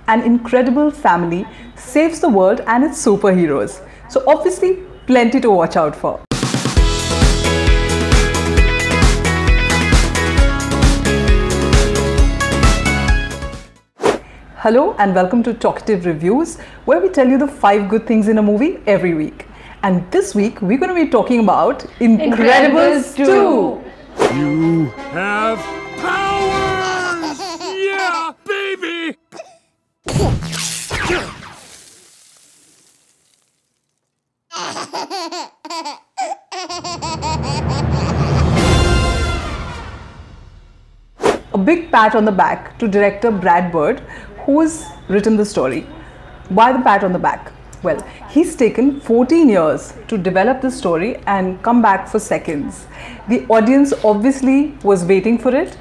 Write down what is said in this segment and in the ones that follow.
an incredible family saves the world and its superheroes. So obviously, plenty to watch out for. Hello and welcome to Talkietive Reviews, where we tell you the 5 good things in a movie every week. And this week, we're going to be talking about Incredibles 2. You have powers! Yeah, baby! A big pat on the back to director Brad Bird, who's written the story. Why the pat on the back? Well, he's taken 14 years to develop the story and come back for seconds. The audience obviously was waiting for it.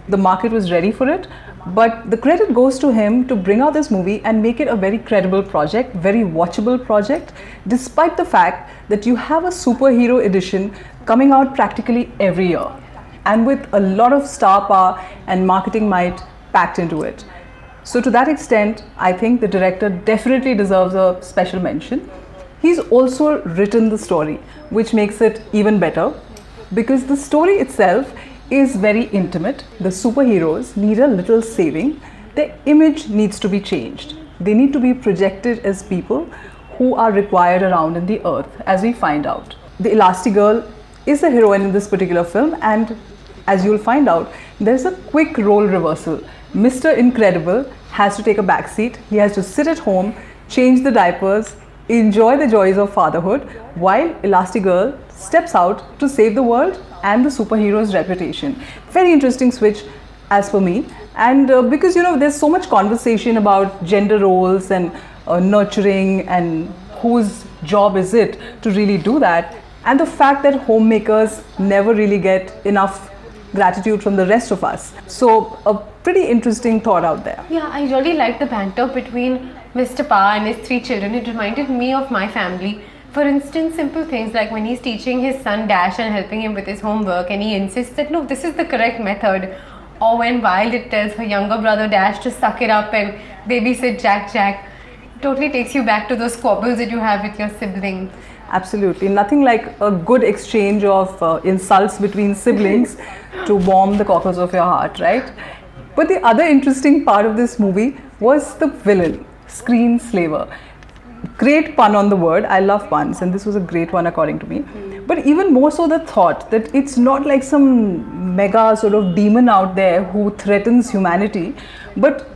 The market was ready for it. But the credit goes to him to bring out this movie and make it a very credible project, very watchable project, despite the fact that you have a superhero edition coming out practically every year, and with a lot of star power and marketing might packed into it. So to that extent, I think the director definitely deserves a special mention. He's also written the story, which makes it even better, because the story itself is very intimate. The superheroes need a little saving. Their image needs to be changed. They need to be projected as people who are required around in the earth, as we find out. The Elastigirl is the heroine in this particular film, and as you'll find out, there's a quick role reversal. Mr. Incredible has to take a back seat. He has to sit at home, change the diapers, enjoy the joys of fatherhood, while Elastigirl steps out to save the world and the superhero's reputation. Very interesting switch as per me. And because there's so much conversation about gender roles and nurturing and whose job is it to really do that, and the fact that homemakers never really get enough gratitude from the rest of us. So a pretty interesting thought out there. Yeah, I really like the banter between Mr. Parr and his 3 children. It reminded me of my family. For instance, simple things like when he's teaching his son Dash and helping him with his homework, and he insists that no, this is the correct method. Or when Violet tells her younger brother Dash to suck it up and babysit Jack. It totally takes you back to those squabbles that you have with your siblings. Absolutely. Nothing like a good exchange of insults between siblings to warm the cockles of your heart, right? But the other interesting part of this movie was the villain, Screenslaver. Great pun on the word. I love puns, and this was a great one according to me. But even more so the thought that it's not like some mega sort of demon out there who threatens humanity, but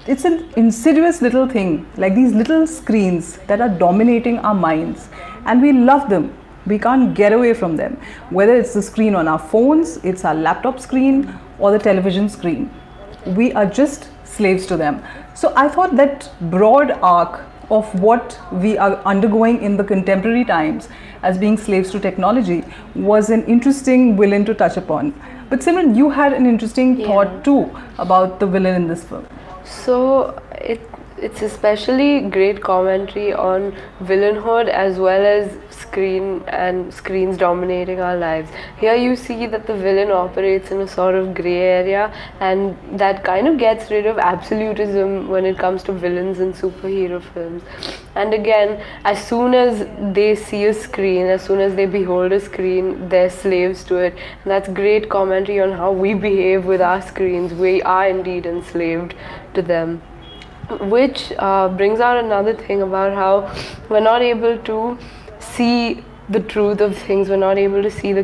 it's an insidious little thing, like these little screens that are dominating our minds, and we love them. We can't get away from them. Whether it's the screen on our phones, it's our laptop screen, or the television screen. We are just slaves to them. So I thought that broad arc of what we are undergoing in the contemporary times as being slaves to technology was an interesting villain to touch upon. But Simran, you had an interesting thought too about the villain in this film. So it's especially great commentary on villainhood as well as screens dominating our lives. Here you see that the villain operates in a sort of grey area, and that kind of gets rid of absolutism when it comes to villains in superhero films. And again, as soon as they see a screen, as soon as they behold a screen, they're slaves to it. And that's great commentary on how we behave with our screens. We are indeed enslaved to them. Which brings out another thing about how we're not able to see the truth of things, we're not able to see the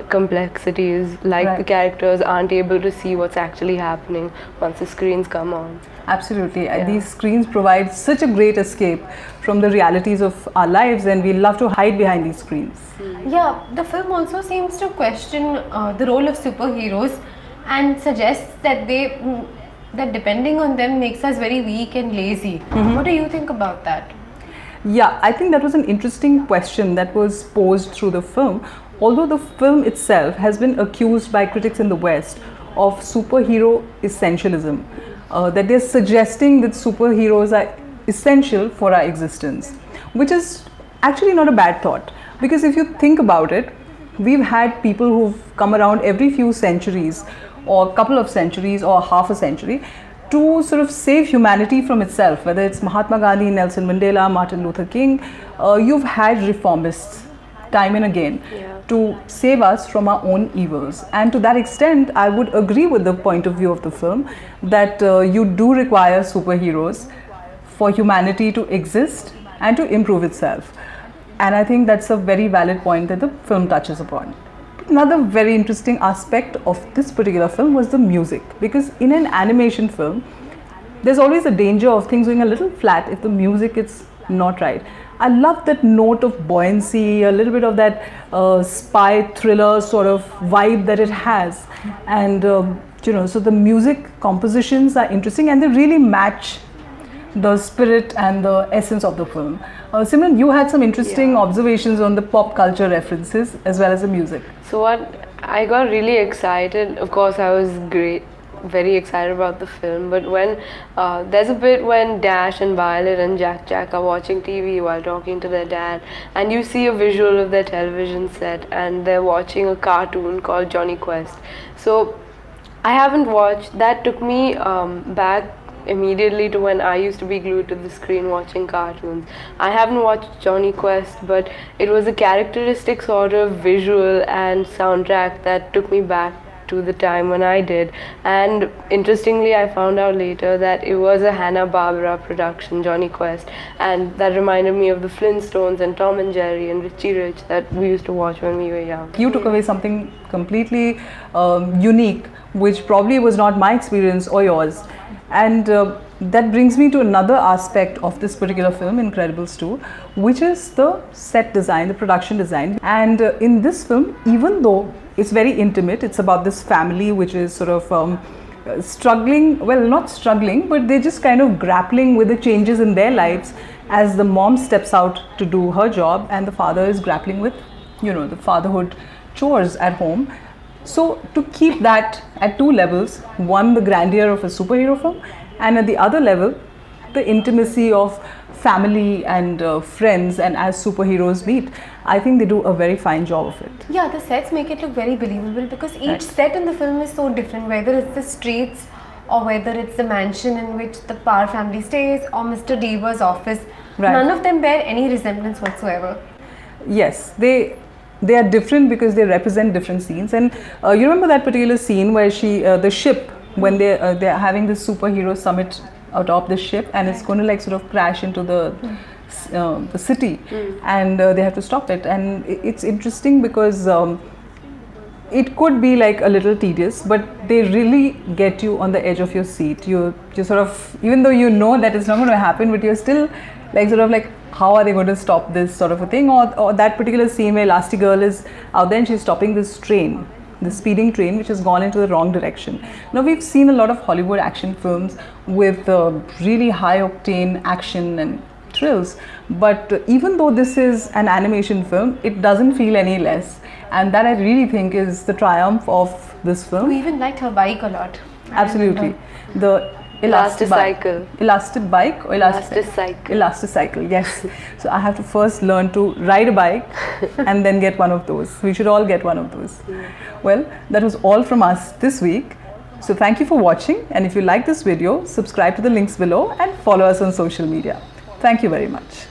complexities, like the characters aren't able to see what's actually happening once the screens come on. Absolutely. These screens provide such a great escape from the realities of our lives, and we love to hide behind these screens. Yeah, the film also seems to question the role of superheroes and suggests that that depending on them makes us very weak and lazy. What do you think about that? Yeah, I think that was an interesting question that was posed through the film. Although the film itself has been accused by critics in the West of superhero essentialism, that they're suggesting that superheroes are essential for our existence, which is actually not a bad thought, because if you think about it, we've had people who've come around every few centuries or couple of centuries or half a century to sort of save humanity from itself, whether it's Mahatma Gandhi, Nelson Mandela, Martin Luther King. You've had reformists time and again to save us from our own evils. And to that extent, I would agree with the point of view of the film that you do require superheroes for humanity to exist and to improve itself. And I think that's a very valid point that the film touches upon. Another very interesting aspect of this particular film was the music, because in an animation film, there's always a danger of things going a little flat if the music is not right. I love that note of buoyancy, a little bit of that spy thriller sort of vibe that it has. And you know, so the music compositions are interesting and they really match the spirit and the essence of the film. Simran, you had some interesting observations on the pop culture references as well as the music. So what I got really excited, of course I was very excited about the film, but when there's a bit when Dash and Violet and Jack are watching TV while talking to their dad, and you see a visual of their television set and they're watching a cartoon called Jonny Quest. So I haven't watched, that took me back immediately to when I used to be glued to the screen watching cartoons. I haven't watched Jonny Quest, but it was a characteristic sort of visual and soundtrack that took me back to the time when I did. And interestingly, I found out later that it was a Hanna-Barbera production, Jonny Quest, and that reminded me of the Flintstones and Tom and Jerry and Richie Rich that we used to watch when we were young. You took away something completely unique, which probably was not my experience or yours. And that brings me to another aspect of this particular film, Incredibles 2, which is the set design, the production design. And in this film, even though it's very intimate, it's about this family which is sort of struggling, well, not struggling, but they're just kind of grappling with the changes in their lives as the mom steps out to do her job and the father is grappling with, you know, the fatherhood chores at home. So to keep that at two levels, one, the grandeur of a superhero film, and at the other level, the intimacy of family and friends and as superheroes meet, I think they do a very fine job of it. Yeah, the sets make it look very believable because each set in the film is so different, whether it's the streets or whether it's the mansion in which the Parr family stays or Mr. Deaver's office. None of them bear any resemblance whatsoever. Yes, they are different because they represent different scenes. And you remember that particular scene where the ship, when they're having this superhero summit atop the ship, and it's going to like sort of crash into the city, and they have to stop it. And it's interesting because it could be like a little tedious, but they really get you on the edge of your seat. You sort of, even though you know that it's not going to happen, but you're still like sort of like, how are they going to stop this sort of a thing? Or that particular scene where Elastigirl is out there and she's stopping this train, the speeding train, which has gone into the wrong direction. Now we've seen a lot of Hollywood action films with really high octane action and thrills, but even though this is an animation film, it doesn't feel any less, and that I really think is the triumph of this film. We even liked her bike a lot. Absolutely. The Elasticycle. Elasticycle, yes. So I have to first learn to ride a bike and then get one of those. We should all get one of those. Well, that was all from us this week. So thank you for watching, and if you like this video, subscribe to the links below and follow us on social media. Thank you very much.